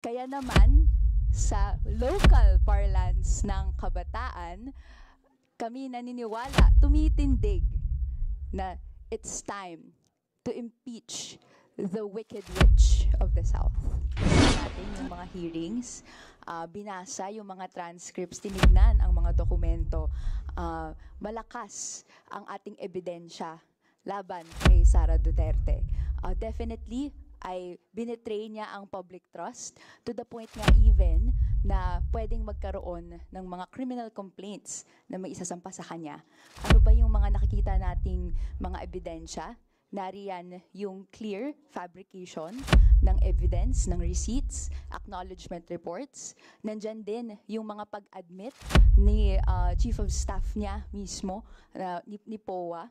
Kaya naman, sa local parlance ng kabataan, kami naniniwala, tumitindig na it's time to impeach the wicked witch of the South. Natin yung mga hearings, binasa yung mga transcripts, tinignan ang mga dokumento, malakas ang ating ebidensya laban kay Sara Duterte. Definitely, ay binetray niya ang public trust to the point nga even na pwedeng magkaroon ng mga criminal complaints na may isasampa sa kanya. Ano ba yung mga nakikita nating mga ebidensya? Nariyan yung clear fabrication ng evidence, ng receipts, acknowledgement reports. Nandyan din yung mga pag-admit ni Chief of Staff niya mismo, ni POA,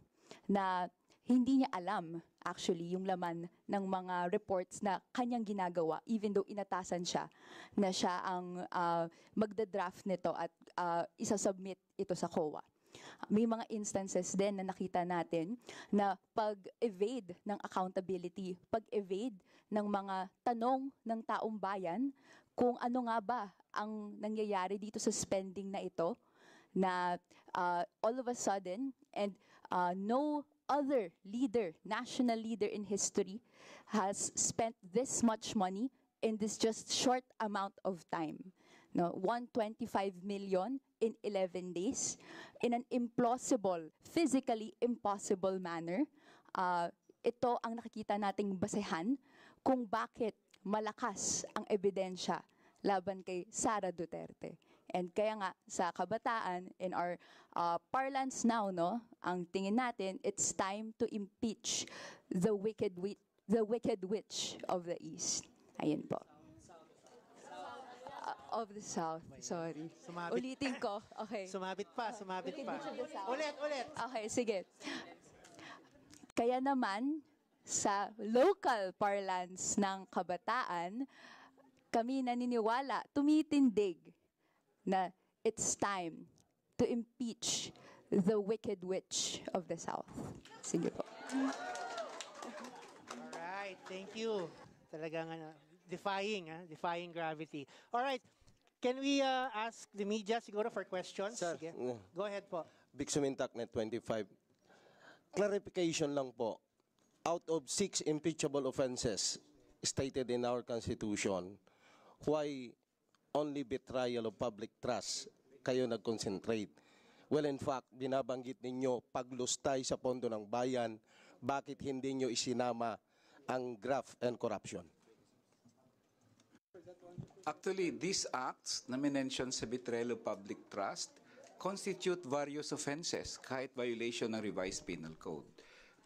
na hindi niya alam actually yung laman ng mga reports na kanyang ginagawa even though inatasan siya na siya ang magda-draft nito at isasubmit ito sa COA. May mga instances din na nakita natin na pag-evade ng accountability, pag-evade ng mga tanong ng taong bayan kung ano nga ba ang nangyayari dito sa spending na ito, na all of a sudden and no other leader, national leader in history has spent this much money in this just short amount of time. No, 125 million in 11 days in an implausible, physically impossible manner. Ito ang nakikita nating basehan kung bakit malakas ang ebidensya laban kay Sara Duterte. And kaya nga sa kabataan, in our parlance now, no, ang tingin natin, it's time to impeach the wicked witch of the East. Ayun po. Of the South, sorry. Sumabit. Ulitin ko. Okay. Sumabit pa. Wicked witch of the South. Ulit. Okay, sige. Kaya naman, sa local parlance ng kabataan, kami naniniwala, tumitindig na it's time to impeach the wicked witch of the South. Sige po. Alright, thank you. Talagang defying gravity. Alright, can we ask the media siguro for questions? Sir, Sige. Go ahead po. Big Sumintak Net 25. Clarification lang po. Out of 6 impeachable offenses stated in our Constitution, why only betrayal of public trust kayo nag-concentrate? Well, in fact, binabanggit ninyo paglustay sa pondo ng bayan, bakit hindi nyo isinama ang graft and corruption? Actually, these acts na minention sa betrayal of public trust constitute various offenses, kahit violation ng revised penal code.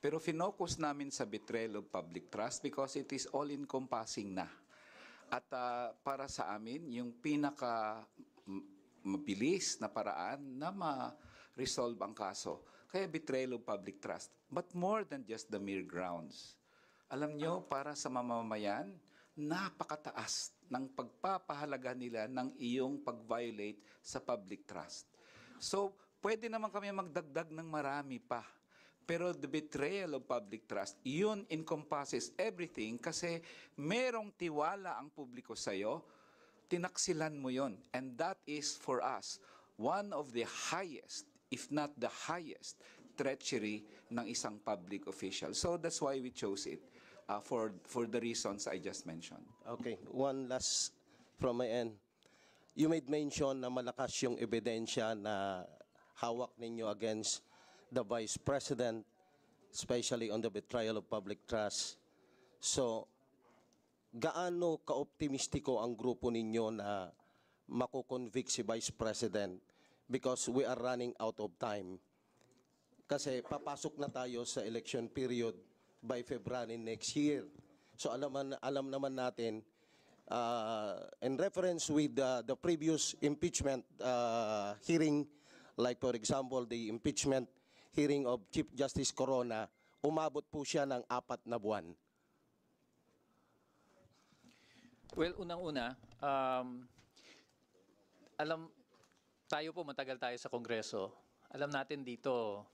Pero finocus namin sa betrayal of public trust because it is all-encompassing na. At para sa amin, yung pinaka mabilis na paraan na ma-resolve ang kaso. Kaya betrayal of public trust. But more than just the mere grounds. Alam nyo, para sa mamamayan, napakataas ng pagpapahalaga nila ng iyong pag-violate sa public trust. So, pwede naman kami magdagdag ng marami pa. Pero the betrayal of public trust, yun encompasses everything kasi merong tiwala ang publiko sa'yo, tinaksilan mo yon. And that is for us one of the highest, if not the highest, treachery ng isang public official. So that's why we chose it for the reasons I just mentioned. Okay, one last from my end. You made mention na malakas yung ebidensya na hawak ninyo against the Vice President, especially on the betrayal of public trust. So, gaano ka-optimistiko ang grupo ninyo na mako-convict si Vice President because we are running out of time? Kasi papasok na tayo sa election period by February next year. So alam naman natin, in reference with the previous impeachment hearing, like for example, the impeachment hearing of Chief Justice Corona, umabot po siya ng 4 na buwan. Well, unang-una, tayo po, matagal tayo sa Kongreso. Alam natin dito,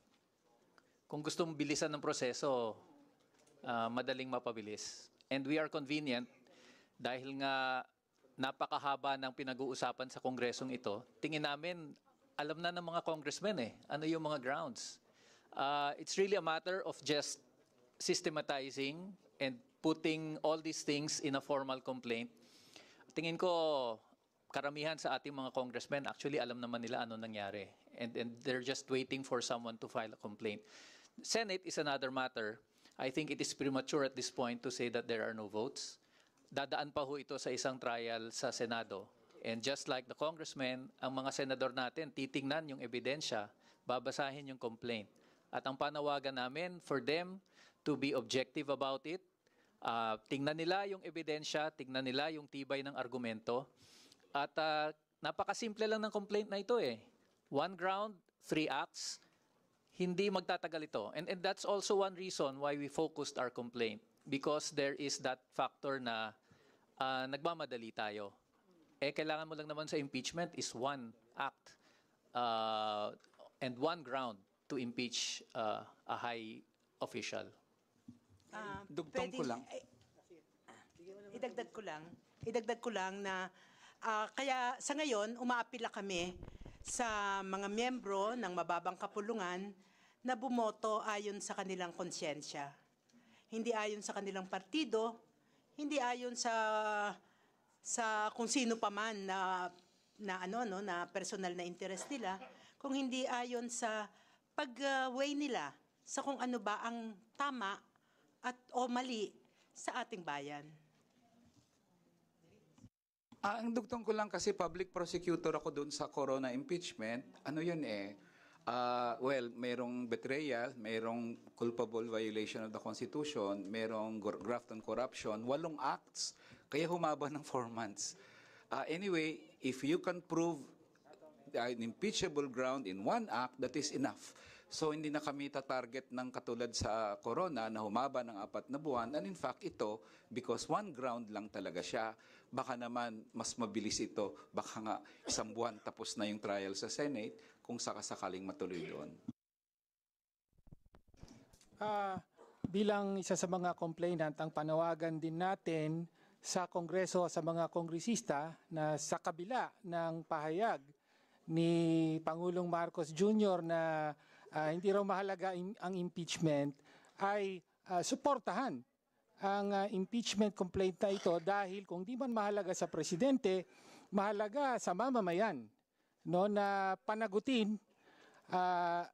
kung gustong bilisan ng proseso, madaling mapabilis. And we are convenient dahil nga napakahaba ng pinag-uusapan sa kongresong ito, tingin namin, alam na ng mga congressmen ano yung mga grounds. It's really a matter of just systematizing and putting all these things in a formal complaint. Tingin ko, karamihan sa ating mga congressmen, actually alam naman nila ano nangyari. And they're just waiting for someone to file a complaint. Senate is another matter. I think it is premature at this point to say that there are no votes. Dadaan pa ho ito sa isang trial sa Senado. And just like the congressmen, ang mga senador natin, titingnan yung ebidensya, babasahin yung complaint. At ang panawagan namin for them to be objective about it, tingnan nila yung ebidensya, tingnan nila yung tibay ng argumento. At napakasimple lang ng complaint na ito One ground, 3 acts, hindi magtatagal ito. And that's also one reason why we focused our complaint. Because there is that factor na nagmamadali tayo. Kailangan mo lang naman sa impeachment is 1 act and 1 ground to impeach a high official. Dugtong ko lang. Idagdag ko lang na kaya sa ngayon umaapila kami sa mga miyembro ng mababang kapulungan na bumoto ayon sa kanilang konsyensya. Hindi ayon sa kanilang partido, hindi ayon sa kung sino pa man na personal na interest nila, kung hindi ayon sa pag-weigh nila sa kung ano ba ang tama o mali sa ating bayan. Ang dugtong ko lang kasi public prosecutor ako doon sa corona impeachment. Ano yun well, merong betrayal, merong culpable violation of the Constitution, merong graft and corruption, 8 acts, kaya humaba ng 4 months. Anyway, if you can prove an impeachable ground in 1 act, that is enough. So hindi na kami tatarget ng katulad sa corona na humaba ng 4 na buwan. And in fact, ito, because 1 ground lang talaga siya, baka naman mas mabilis ito. Baka nga 1 buwan tapos na yung trial sa Senate kung sakasakaling matuloy doon. Bilang isa sa mga complainant, ang panawagan din natin sa Kongreso, sa mga kongresista na sa kabila ng pahayag ni Pangulong Marcos Jr. na hindi raw mahalaga ang impeachment, ay suportahan ang impeachment complaint na ito dahil kung di man mahalaga sa presidente, mahalaga sa mamamayan na panagutin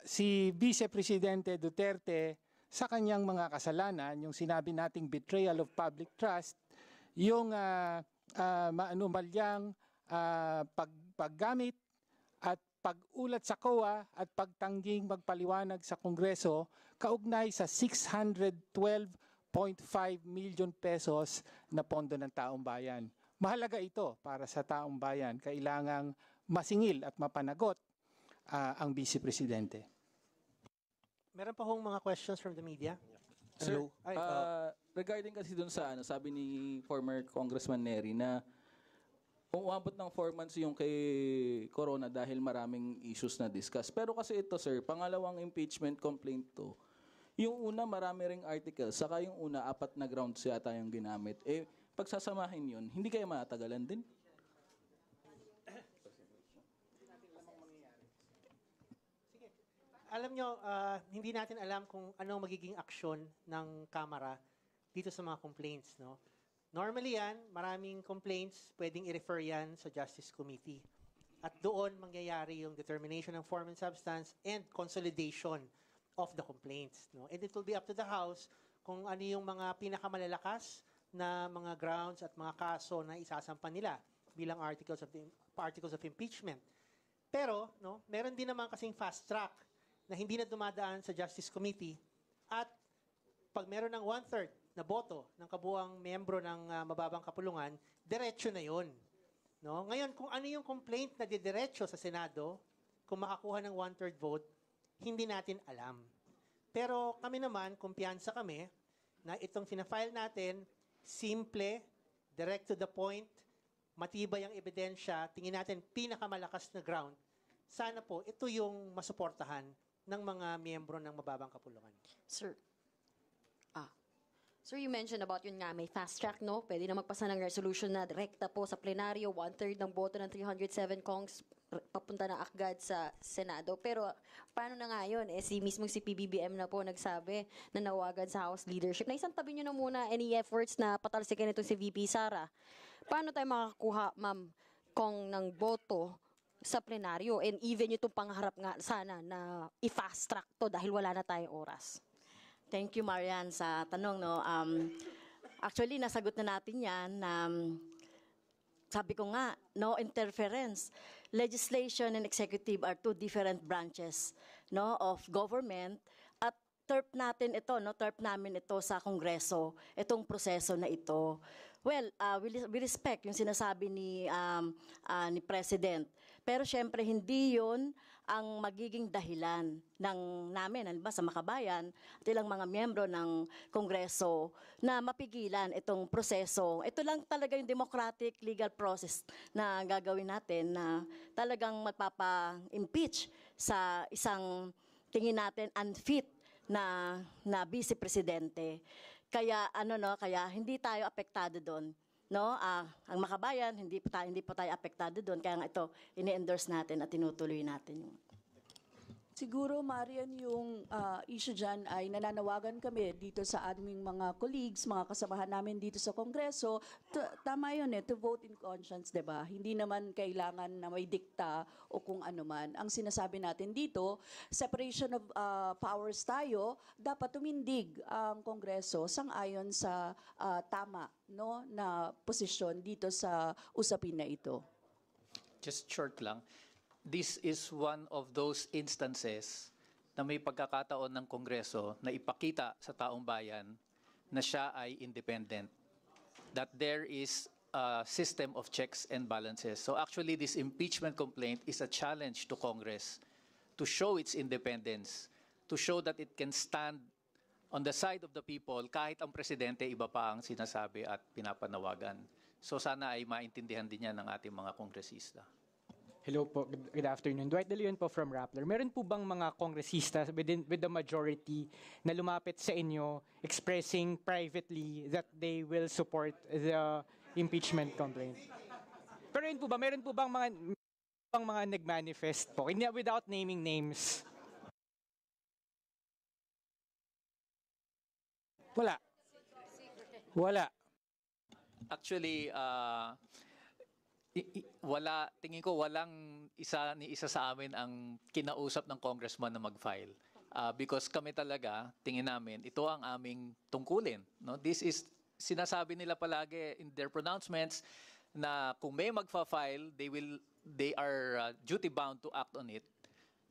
si Vice Presidente Duterte sa kanyang mga kasalanan, yung sinabi nating betrayal of public trust, yung maanumalyang paggamit at pag-ulat sa COA at pagtangging magpaliwanag sa Kongreso kaugnay sa 612.5 million pesos na pondo ng taong bayan. Mahalaga ito para sa taong bayan. Kailangang masingil at mapanagot ang Vice Presidente. Meron pa hong mga questions from the media? Sir, Ay, regarding kasi dun sa sabi ni former Congressman Neri na kung umabot ng 4 months yung kay Corona dahil maraming issues na discuss. Pero kasi ito, sir, pangalawang impeachment complaint to. Yung una, marami ring articles. Saka yung una, 4 na grounds yata yung ginamit. Pagsasamahin yun, hindi kaya matagalan din? Alam nyo, hindi natin alam kung anong magiging aksyon ng Kamara dito sa mga complaints, no? Normally yan, maraming complaints, pwedeng i-refer yan sa Justice Committee. At doon mangyayari yung determination ng form and substance and consolidation of the complaints, no? And it will be up to the House kung ano yung mga pinakamalalakas na mga grounds at mga kaso na isasampan nila bilang articles of impeachment. Pero, no, meron din naman kasing fast track na hindi na dumadaan sa Justice Committee at pag meron ng 1/3 na boto ng kabuuang miyembro ng mababang kapulungan, diretso na yon. No? Ngayon, kung ano yung complaint na didiretso sa Senado, kung makakuha ng 1/3 vote, hindi natin alam. Pero kami naman, kumpiyansa kami na itong fina-file natin, simple, direct to the point, matibay ang ebidensya, tingin natin pinakamalakas na ground. Sana po, ito yung masuportahan ng mga miyembro ng mababang kapulungan. Sir, Sir, you mentioned about yun nga, may fast track, no? Pwede na magpasa ng resolution na direkta po sa plenaryo, 1/3 ng boto ng 307 Kongs papunta na agad sa Senado. Pero paano na nga yun? Mismong si PBBM na po nagsabi na nawagan sa House leadership. Naisang tabi nyo na muna any efforts na patalsikin itong si VP Sara. Paano tayo makakakuha, Ma'am Kong, ng boto sa plenaryo? And even itong pangarap nga sana na i-fast track to dahil wala na tayong oras. Thank you, Marian, sa tanong. No? Actually, nasagot na natin yan. Sabi ko nga, no interference. Legislation and executive are two different branches, no, of government. At terp natin ito, no, terp namin ito sa Kongreso, itong proseso na ito. Well, we respect yung sinasabi ni President. Pero syempre, hindi yun ang magiging dahilan namin, halimbawa sa Makabayan at ilang mga miyembro ng Kongreso na mapigilan itong proseso. Ito lang talaga yung democratic legal process na gagawin natin na talagang magpapa-impeach sa isang tingin natin unfit na vice presidente. Kaya kaya hindi tayo apektado doon. No, ang Makabayan hindi pa tayo apektado doon, kaya nga ito ini-endorse natin at tinutuloy natin. Siguro, Marian, yung issue dyan ay nananawagan kami dito sa aming mga colleagues, mga kasamahan namin dito sa Kongreso. Tama yun to vote in conscience, diba? Hindi naman kailangan na may dikta o kung ano man. Ang sinasabi natin dito, separation of powers tayo, dapat tumindig ang Kongreso sang-ayon sa tama, no, na posisyon dito sa usapin na ito. Just short lang. This is one of those instances na may pagkakataon ng Kongreso na ipakita sa taong bayan na siya ay independent. That there is a system of checks and balances. So actually, this impeachment complaint is a challenge to Congress to show its independence, to show that it can stand on the side of the people kahit ang presidente iba pa ang sinasabi at pinapanawagan. So sana ay maintindihan din yan ng ating mga kongresista. Hello po, good afternoon. Dwight De Leon po from Rappler. Meron po bang mga kongresista with the majority na lumapit sa inyo expressing privately that they will support the impeachment complaint? Pero yun po ba, meron po bang mga nag-manifest po, without naming names? Wala. Wala. Actually, wala, tingin ko walang isa sa amin ang kinausap ng congressman na mag-file. Because kami talaga, tingin namin, ito ang aming tungkulin. No? This is, sinasabi nila palagi in their pronouncements na kung may magfa-file, they are duty-bound to act on it.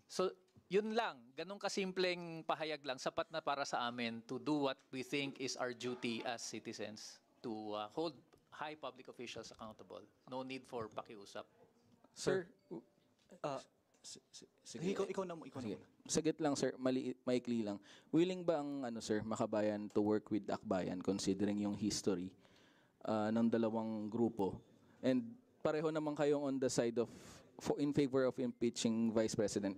So, yun lang, ganun kasimpleng pahayag lang, sapat na para sa amin to do what we think is our duty as citizens, to hold high public officials accountable. No need for pakiusap. Sir, Sige. Ikaw na sige. Sagit lang, sir, maikli lang. Willing ba ang sir, Makabayan to work with Akbayan considering yung history ng dalawang grupo? And pareho naman kayong on the side of in favor of impeaching Vice President.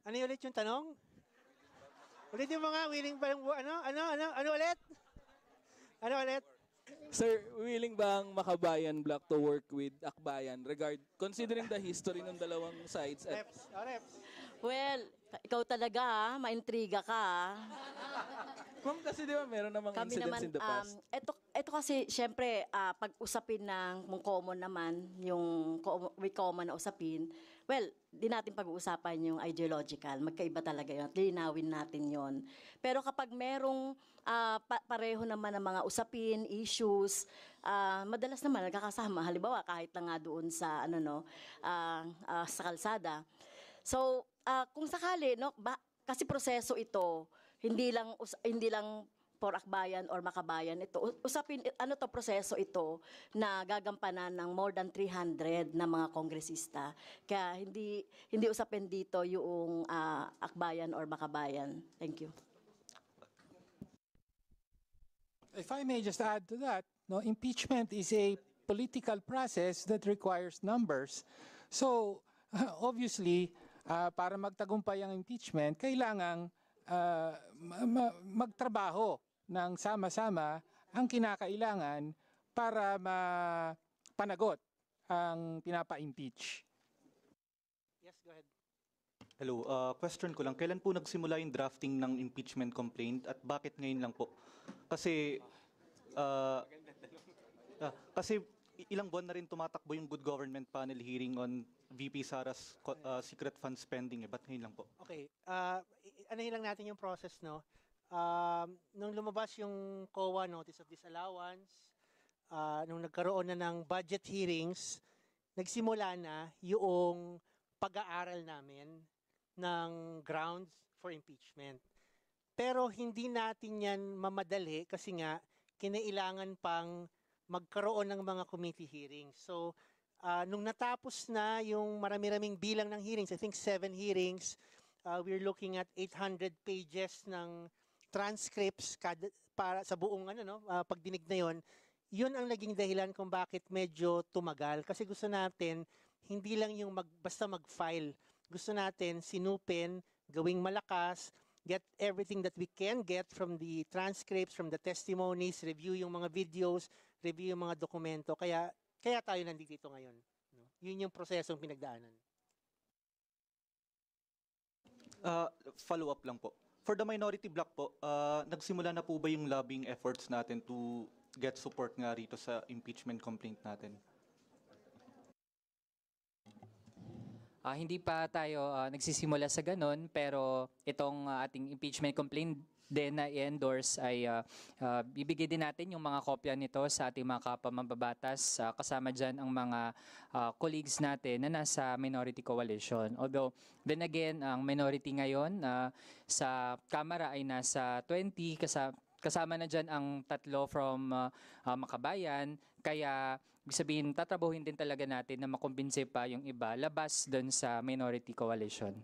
Ano ulit yung tanong? Ulitin mo nga, willing ba yung ano ulit? Ano ulit? Sir, willing ba ang Makabayan Bloc to work with Akbayan considering the history ng dalawang sides? Reps. Well, ikaw talaga, maintriga ka. Ma'am, kasi di ba meron namang incidents in the past? Ito kasi, syempre, pag-usapin ng common naman, yung with common na usapin, well, di natin pag-uusapan yung ideological. Magkaiba talaga yun. Linawin natin yon. Pero kapag merong pareho naman ng mga usapin, issues, madalas naman nagkakasama. Halimbawa, kahit na nga doon sa, sa kalsada. So, kung sakali, kasi proseso ito, hindi lang for Akbayan or Makabayan ito. Usapin, proseso ito na gagampanan ng more than 300 na mga kongresista. Kaya hindi usapin dito yung Akbayan or Makabayan. Thank you. If I may just add to that, impeachment is a political process that requires numbers. So, obviously, para magtagumpay ang impeachment, kailangang magtrabaho ng sama-sama ang kinakailangan para mapanagot ang pinapa-impeach. Yes, go ahead. Hello, question ko lang. Kailan po nagsimula yung drafting ng impeachment complaint at bakit ngayon lang po? Kasi ilang buwan na rin tumatakbo yung Good Government Panel hearing on VP Sara's secret fund spending. Ba't ngayon lang po? Okay, anahin lang natin yung process, no? Nung lumabas yung COA Notice of Disallowance, nung nagkaroon na ng budget hearings, nagsimula na yung pag-aaral namin ng grounds for impeachment. Pero hindi natin yan mamadali kasi nga kinailangan pang magkaroon ng mga committee hearings. So, nung natapos na yung marami-raming bilang ng hearings, I think 7 hearings, we're looking at 800 pages ng transcripts para sa buong pagdinig na yon. Yun ang naging dahilan kung bakit medyo tumagal. Kasi gusto natin, hindi lang yung basta mag-file. Gusto natin sinupin, gawing malakas, get everything that we can get from the transcripts, from the testimonies, review yung mga videos, review yung mga dokumento. Kaya tayo nandito ngayon. No? Yun yung prosesong pinagdaanan. Follow-up lang po. For the minority bloc po, nagsimula na po ba yung lobbying efforts natin to get support nga rito sa impeachment complaint natin? Hindi pa tayo nagsisimula sa ganun, pero itong ating impeachment complaint din na i-endorse ay bibigay din natin yung mga kopya nito sa ating mga kapamambabatas, kasama dyan ang mga colleagues natin na nasa minority coalition. Although, then again, ang minority ngayon sa Kamara ay nasa 20, kasama na dyan ang 3 from Makabayan, kaya ibig sabihin, tatrabahuin din talaga natin na makumbinse pa yung iba labas dun sa minority coalition.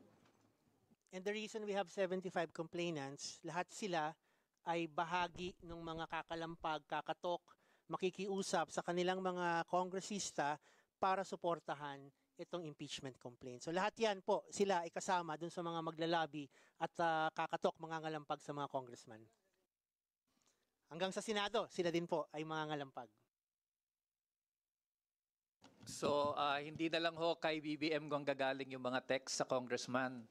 And the reason we have 75 complainants, lahat sila ay bahagi ng mga kakalampag, kakatok, makikiusap sa kanilang mga kongresista para suportahan itong impeachment complaint. So lahat yan po, sila ay kasama dun sa mga maglalabi at kakatok, mga ngalampag sa mga congressman. Hanggang sa Senado, sila din po ay mga ngalampag. So, hindi na lang ho kay BBM kung gagaling yung mga text sa congressman.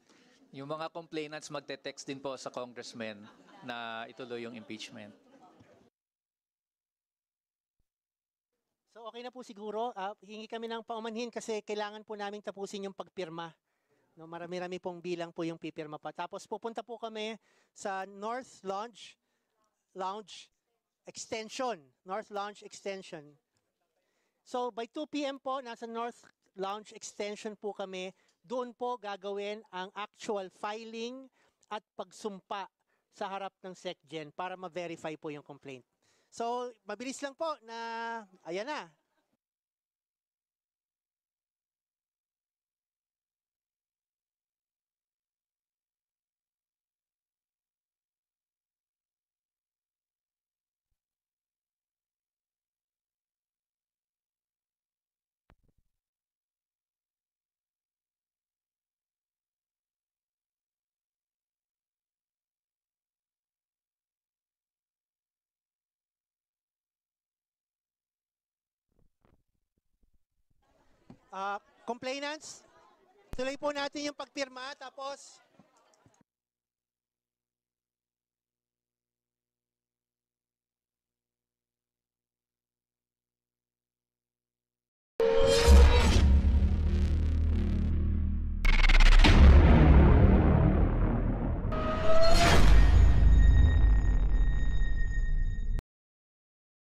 Yung mga complainants magte-text din po sa congressman na ituloy yung impeachment. So okay na po siguro. Hingi kami ng paumanhin kasi kailangan po namin tapusin yung pagpirma. No, marami-rami pong bilang po yung pipirma pa. Tapos pupunta po kami sa North Lounge Extension. North Lounge Extension. So by 2 p.m. po, nasa North Lounge Extension po kami. Doon po gagawin ang actual filing at pagsumpa sa harap ng SecGen para ma-verify po yung complaint. So, mabilis lang po na, ayan na. Complainants, tuloy po natin yung pagpirma tapos